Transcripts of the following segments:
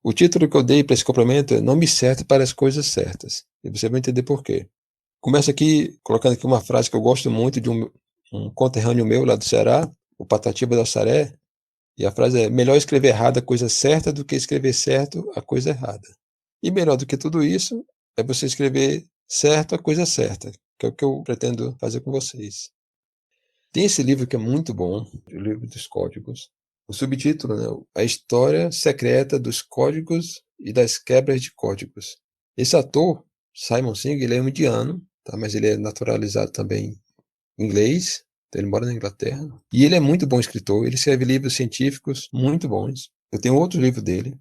O título que eu dei para esse complemento é Nome Certo para as Coisas Certas. E você vai entender por quê. Começa aqui, colocando aqui uma frase que eu gosto muito de um conterrâneo meu lá do Ceará, o Patatiba da Saré, e a frase é: melhor escrever errado a coisa certa do que escrever certo a coisa errada. E melhor do que tudo isso é você escrever certo a coisa certa, que é o que eu pretendo fazer com vocês. Tem esse livro que é muito bom, o livro dos códigos. O subtítulo, né? A História Secreta dos Códigos e das Quebras de Códigos. Esse ator, Simon Singh, ele é um indiano, tá? Mas ele é naturalizado também inglês, então ele mora na Inglaterra. E ele é muito bom escritor, ele escreve livros científicos muito bons. Eu tenho outro livro dele.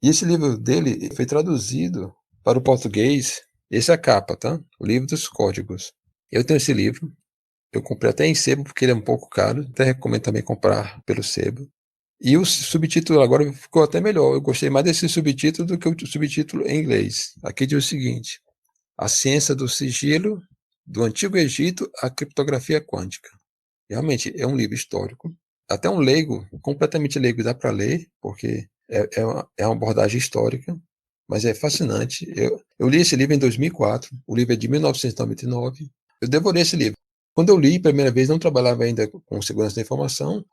E esse livro dele foi traduzido para o português. Essa é a capa, tá? O livro dos códigos. Eu tenho esse livro. Eu comprei até em sebo, porque ele é um pouco caro. Até recomendo também comprar pelo sebo. E o subtítulo agora ficou até melhor. Eu gostei mais desse subtítulo do que o subtítulo em inglês. Aqui diz o seguinte: A Ciência do Sigilo, do Antigo Egito à Criptografia Quântica. Realmente é um livro histórico. Até um leigo, completamente leigo, dá para ler, porque é uma abordagem histórica, mas é fascinante. Eu li esse livro em 2004, o livro é de 1999. Eu devorei esse livro. Quando eu li a primeira vez, não trabalhava ainda com segurança da informação,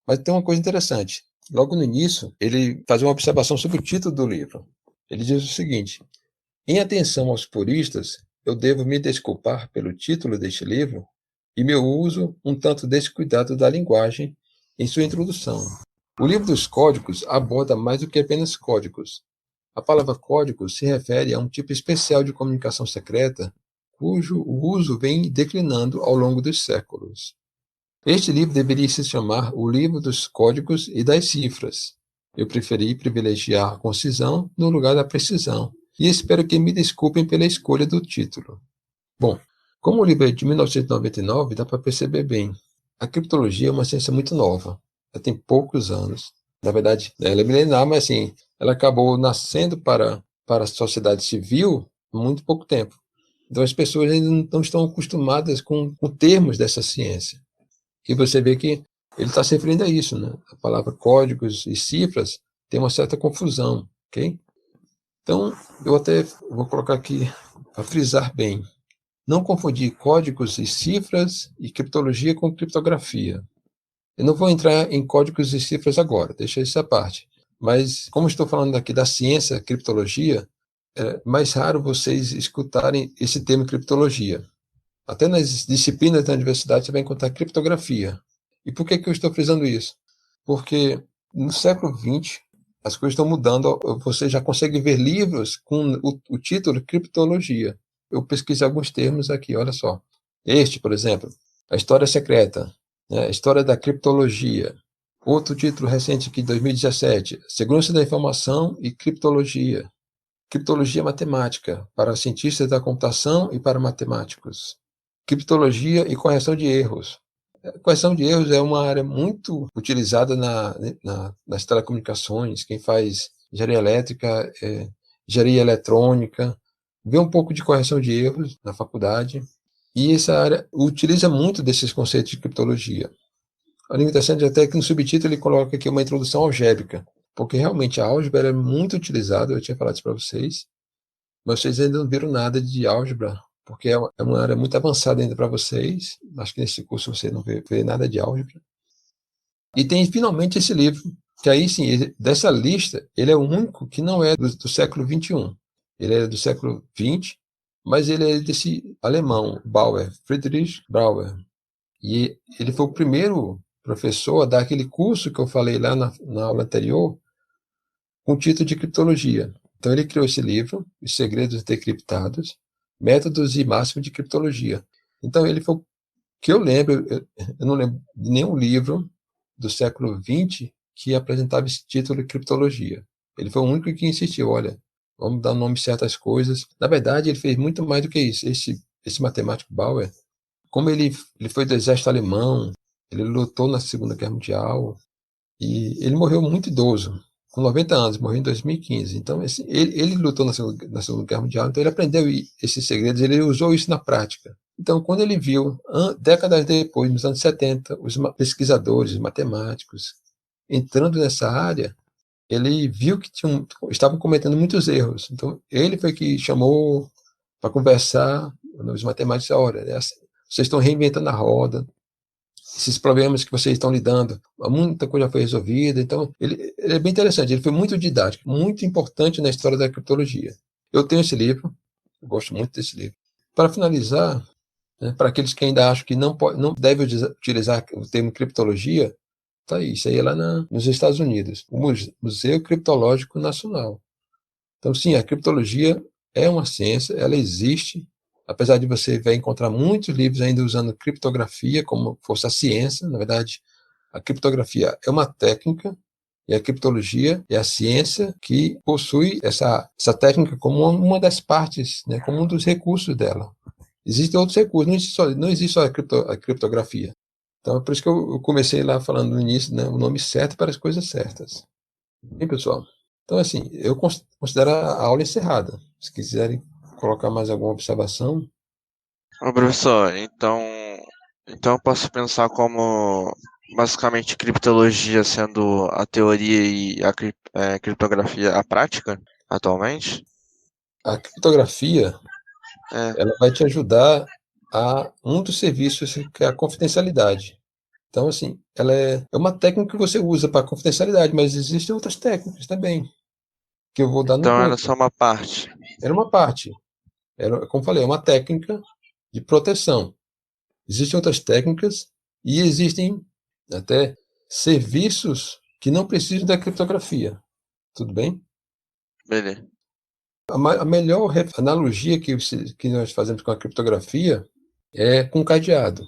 mas tem uma coisa interessante. Logo no início, ele faz uma observação sobre o título do livro. Ele diz o seguinte: em atenção aos puristas, eu devo me desculpar pelo título deste livro e meu uso um tanto descuidado da linguagem em sua introdução. O livro dos códigos aborda mais do que apenas códigos. A palavra código se refere a um tipo especial de comunicação secreta cujo uso vem declinando ao longo dos séculos. Este livro deveria se chamar O Livro dos Códigos e das Cifras. Eu preferi privilegiar a concisão no lugar da precisão, e espero que me desculpem pela escolha do título. Bom, como o livro é de 1999, dá para perceber bem. A criptologia é uma ciência muito nova. Ela tem poucos anos. Na verdade, ela é milenar, mas assim, ela acabou nascendo para a sociedade civil há muito pouco tempo. Então as pessoas ainda não estão acostumadas com termos dessa ciência. E você vê que ele está se referindo a isso, né? A palavra códigos e cifras tem uma certa confusão, ok? Então, eu até vou colocar aqui para frisar bem. Não confundir códigos e cifras e criptologia com criptografia. Eu não vou entrar em códigos e cifras agora, deixa isso à parte. Mas, como estou falando aqui da ciência, criptologia, é mais raro vocês escutarem esse termo criptologia. Até nas disciplinas da universidade você vai encontrar criptografia. E por que eu estou frisando isso? Porque no século XX as coisas estão mudando. Você já consegue ver livros com o título Criptologia. Eu pesquisei alguns termos aqui, olha só. Este, por exemplo, A História Secreta, né? A História da Criptologia. Outro título recente aqui, 2017, Segurança da Informação e Criptologia. Criptologia matemática, para cientistas da computação e para matemáticos. Criptologia e correção de erros. Correção de erros é uma área muito utilizada nas telecomunicações. Quem faz engenharia elétrica, engenharia eletrônica, vê um pouco de correção de erros na faculdade. E essa área utiliza muito desses conceitos de criptologia. A interessante é até que no subtítulo ele coloca aqui uma introdução algébrica, porque realmente a álgebra é muito utilizada, eu tinha falado isso para vocês, mas vocês ainda não viram nada de álgebra, porque é uma área muito avançada ainda para vocês. Acho que nesse curso você não vê nada de álgebra. E tem finalmente esse livro, que aí sim, dessa lista, ele é o único que não é do século XXI. Ele é do século XX, mas ele é desse alemão, Bauer, Friedrich Bauer. E ele foi o primeiro professor a dar aquele curso que eu falei lá na aula anterior, com o título de criptologia. Então ele criou esse livro, Os Segredos Decriptados, Métodos e Máximos de Criptologia. Então ele foi, que eu lembro, eu não lembro de nenhum livro do século XX que apresentava esse título de criptologia. Ele foi o único que insistiu, olha, vamos dar nome a certas coisas. Na verdade, ele fez muito mais do que isso. Esse matemático Bauer, como ele foi do exército alemão, ele lutou na Segunda Guerra Mundial, e ele morreu muito idoso, com 90 anos, morreu em 2015. Então, ele lutou na Segunda Guerra Mundial, então ele aprendeu esses segredos, ele usou isso na prática. Então, quando ele viu, décadas depois, nos anos 70, os pesquisadores, matemáticos, entrando nessa área, ele viu que estavam cometendo muitos erros. Então, ele foi que chamou para conversar os matemáticos. Olha, vocês estão reinventando a roda, esses problemas que vocês estão lidando, muita coisa foi resolvida. Então, ele é bem interessante, ele foi muito didático, muito importante na história da criptologia. Eu tenho esse livro, eu gosto muito desse livro. Para finalizar, né, para aqueles que ainda acham que não deve utilizar o termo criptologia, tá aí, isso aí é lá nos Estados Unidos, o Museu Criptológico Nacional. Então, sim, a criptologia é uma ciência, ela existe, apesar de você vai encontrar muitos livros ainda usando criptografia como fosse a ciência. Na verdade, a criptografia é uma técnica e a criptologia é a ciência que possui essa técnica como uma das partes, né, como um dos recursos dela. Existem outros recursos, não existe só a criptografia. Então, é por isso que eu comecei lá falando no início, né, o nome certo para as coisas certas. Bem, pessoal? Então, assim, eu considero a aula encerrada. Se quiserem colocar mais alguma observação. Ô, professor, então eu posso pensar como basicamente criptologia sendo a teoria e a criptografia a prática atualmente? A criptografia, É, ela vai te ajudar a um dos serviços que é a confidencialidade. Então, assim, ela é uma técnica que você usa para confidencialidade, mas existem outras técnicas também, que eu vou dar no então era curso. só uma parte. Era uma parte. Como falei, é uma técnica de proteção. Existem outras técnicas e existem até serviços que não precisam da criptografia. Tudo bem? Beleza. A melhor analogia que nós fazemos com a criptografia é com cadeado.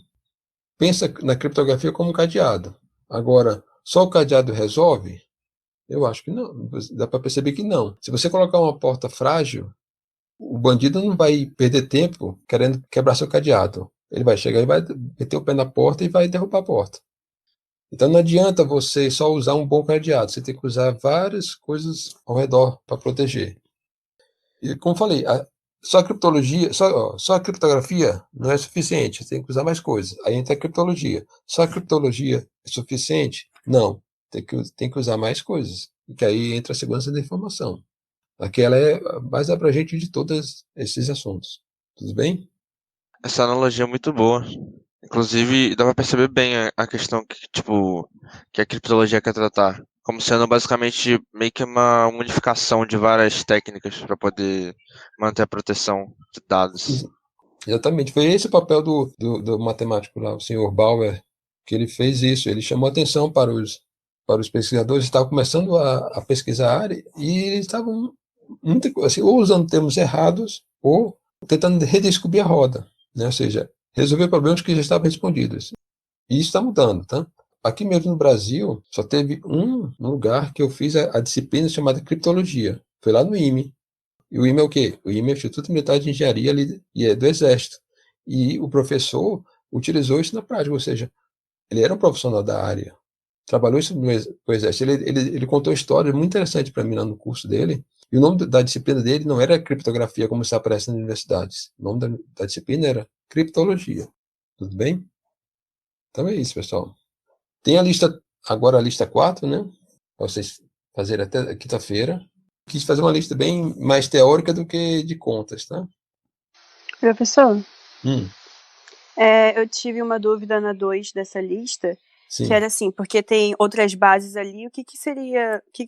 Pensa na criptografia como um cadeado. Agora, só o cadeado resolve? Eu acho que não. Dá para perceber que não. Se você colocar uma porta frágil, o bandido não vai perder tempo querendo quebrar seu cadeado. Ele vai chegar e vai meter o pé na porta e vai derrubar a porta. Então não adianta você só usar um bom cadeado, você tem que usar várias coisas ao redor para proteger. E como falei, só a criptologia, só a criptografia não é suficiente, você tem que usar mais coisas. Aí entra a criptologia. Só a criptologia é suficiente? Não, tem que usar mais coisas. E que aí entra a segurança da informação. Aqui ela é a mais abrangente de todos esses assuntos. Tudo bem? Essa analogia é muito boa. Inclusive, dá pra perceber bem a questão que, tipo, que a criptologia quer tratar. Como sendo basicamente meio que uma unificação de várias técnicas para poder manter a proteção de dados. Exatamente. Foi esse o papel do matemático lá, o senhor Bauer, que ele fez isso. Ele chamou atenção para os pesquisadores que estavam começando a pesquisar a área e eles estavam assim, ou usando termos errados ou tentando redescobrir a roda, né? Ou seja, resolver problemas que já estavam respondidos. E isso está mudando, tá? Aqui mesmo no Brasil, só teve um lugar que eu fiz a disciplina chamada criptologia. Foi lá no IME. E o IME é o quê? O IME é o Instituto Militar de Engenharia ali, e é do Exército. E o professor utilizou isso na prática, ou seja, ele era um profissional da área, trabalhou isso no Exército. Ele contou histórias muito interessantes para mim lá no curso dele. E o nome da disciplina dele não era criptografia, como se aparece nas universidades. O nome da disciplina era criptologia. Tudo bem? Então é isso, pessoal. Tem a lista, agora a lista 4, né? Para vocês fazerem até quinta-feira. Quis fazer uma lista bem mais teórica do que de contas, tá? Professor, Hum, eu tive uma dúvida na 2 dessa lista, que sim. era assim, porque tem outras bases ali, o que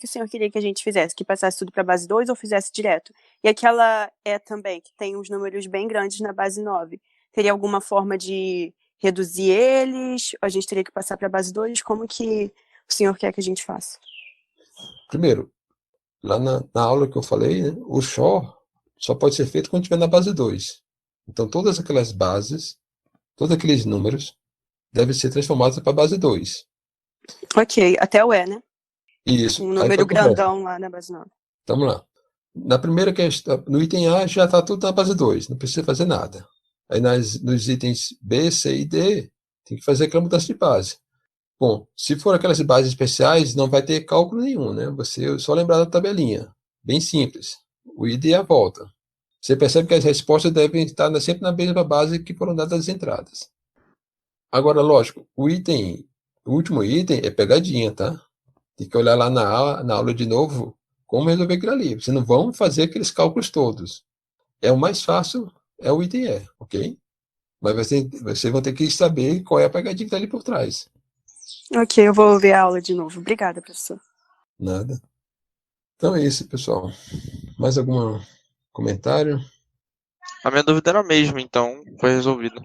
o senhor queria que a gente fizesse? Que passasse tudo para a base 2 ou fizesse direto? E aquela também, que tem uns números bem grandes na base 9. Teria alguma forma de reduzir eles? A gente teria que passar para a base 2? Como que o senhor quer que a gente faça? Primeiro, lá na aula que eu falei, né, o SHOR só pode ser feito quando estiver na base 2. Então, todas aquelas bases, todos aqueles números, devem ser transformados para a base 2. Ok, até o né? Isso. Um Aí número foi completo. grandão lá na base 9. Vamos lá. Na primeira questão, no item A já está tudo na base 2, não precisa fazer nada. Aí nos itens B, C e D, tem que fazer aquela mudança de base. Bom, se for aquelas bases especiais, não vai ter cálculo nenhum, né? Você só lembrar da tabelinha. Bem simples. O ida e a volta. Você percebe que as respostas devem estar sempre na mesma base que foram dadas as entradas. Agora, lógico, o último item é pegadinha, tá? Tem que olhar lá na aula de novo como resolver aquilo ali. Vocês não vão fazer aqueles cálculos todos. O mais fácil é o IDE, ok? Mas vocês vão ter que saber qual é a pegadinha que está ali por trás. Ok, eu vou ver a aula de novo. Obrigada, professor. Nada. Então é isso, pessoal. Mais algum comentário? A minha dúvida era a mesma, então foi resolvida.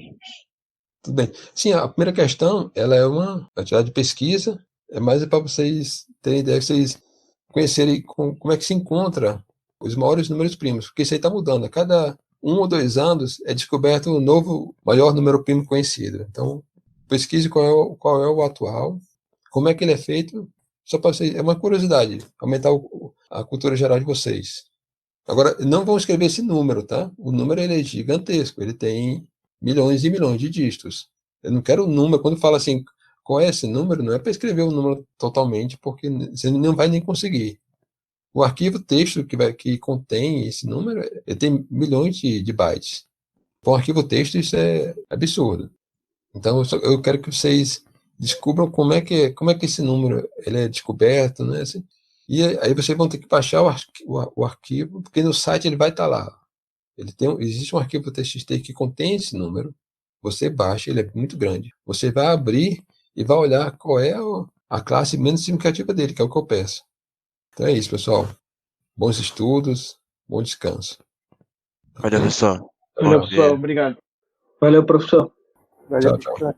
Tudo bem. Sim, a primeira questão, ela é uma atividade de pesquisa, é mais para vocês terem ideia, que vocês conhecerem como é que se encontra os maiores números primos, porque isso aí está mudando. A cada 1 ou 2 anos é descoberto um novo maior número primo conhecido. Então, pesquise qual é o atual, como é que ele é feito, só para vocês, é uma curiosidade, aumentar a cultura geral de vocês. Agora, não vão escrever esse número, tá? O número ele é gigantesco, ele tem milhões e milhões de dígitos. Eu não quero o número, quando fala assim, qual é esse número, não é para escrever o número totalmente, porque você não vai nem conseguir. O arquivo texto que contém esse número, ele tem milhões de bytes. Para um arquivo texto, isso é absurdo. Então, eu quero que vocês descubram como é que esse número ele é descoberto, né? Assim, e aí vocês vão ter que baixar o arquivo, porque no site ele vai estar lá. Existe um arquivo TXT que contém esse número, você baixa, ele é muito grande. Você vai abrir e vai olhar qual é a classe menos significativa dele, que é o que eu peço. Então é isso, pessoal. Bons estudos, bom descanso. Valeu, professor. Valeu, Bom pessoal. dia. Obrigado. Valeu, professor. Tchau, tchau.